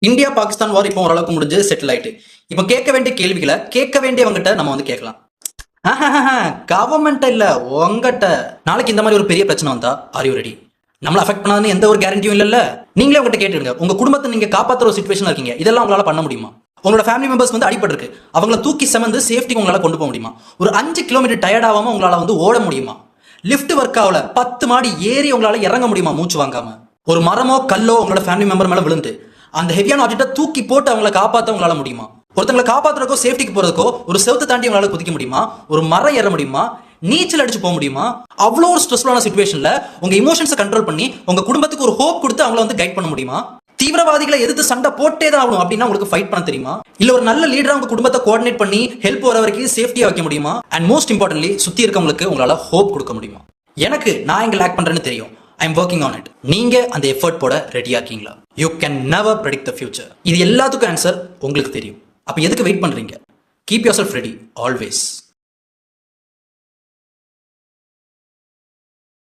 India Pakistan வார் இப்போ ஓரளவுக்கு முடிஞ்சு செட்டில் ஆயிட்டு. இப்போ கேட்க வேண்டிய கேள்விகளை கேட்க வேண்டியவங்கிட்ட நம்ம வந்து கேட்கலாம். கவர்மெண்ட் இல்ல உங்ககிட்ட. நாளைக்கு இந்த மாதிரி ஒரு பெரிய பிரச்சனை வந்தா ஆர் யூ ரெடி? நம்மள அஃபெக்ட் பண்ணாதுன்னு எந்த ஒரு கேரண்டியும் இல்ல. நீங்களே உங்ககிட்ட கேட்டுடுங்க, உங்க குடும்பத்தை நீங்க காப்பாத்துற ஒரு சிச்சுவேஷன் இருக்கீங்க, இதெல்லாம் உங்களால பண்ண முடியுமா? உங்களோட ஃபேமிலி மெம்பர்ஸ் வந்து அடிபட்டிருக்கு, அவங்கள தூக்கி செமந்து சேஃப்டிக்கு உங்களால கொண்டு போக முடியுமா? ஒரு 5 கிலோமீட்டர் டயர்ட் ஆகாம உங்களால வந்து ஓட முடியுமா? லிஃப்ட் ஒர்க் ஆகல 10 மாடி ஏறி உங்களால இறங்க முடியுமா மூச்சு வாங்காம? ஒரு மரமோ கல்லோ உங்களோட ஃபேமிலி மெம்பர் மேல விழுந்து அந்த ஹெவியான ஆப்ஜெக்ட்டை தூக்கி போட்டு அவங்கள காப்பாற்ற உங்களால முடியுமா? ஒருத்தங்களை காப்பாத்துறதுக்கோ சேஃப்டிக்கு போறதுக்கோ ஒரு செவத்தை தாண்டி உங்களால குதிக்க முடியுமா? ஒரு மரம் ஏற முடியுமா? நீச்சல் அடிச்சு போக முடியுமா? அவ்வளோ ஒரு ஸ்ட்ரெஸ்ஃபுல்லான சிச்சுவேஷன்ல உங்க இமோஷன்ஸை கண்ட்ரோல் பண்ணி உங்க குடும்பத்துக்கு ஒரு ஹோப் கொடுத்து அவங்கள வந்து கைட் பண்ண முடியுமா? தீவிரவாதிகளை எதிர்த்து சண்டை போட்டே தான் ஆகணும் அப்படின்னா உங்களுக்கு ஃபைட் பண்ண தெரியுமா? இல்ல ஒரு நல்ல லீடரா உங்க குடும்பத்தை கோஆர்டினேட் பண்ணி ஹெல்ப் வர வரைக்கும் சேஃப்டியா வைக்க முடியுமா? அண்ட் மோஸ்ட் இம்பார்ட்டன்ட்லி சுத்தி இருக்கவங்களுக்கு உங்களால ஹோப் கொடுக்க முடியுமா? எனக்கு நான் எங்க லேக் பண்றேன்னு தெரியும். I am working on it. நீங்க அந்த எஃபர்ட் போட ரெடியா இருக்கீங்களா? You can never predict the future. இது எல்லாத்துக்கும் ஆன்சர் உங்களுக்கு தெரியும். அப்ப எதுக்கு வெயிட் பண்றீங்க? Keep your self ready always.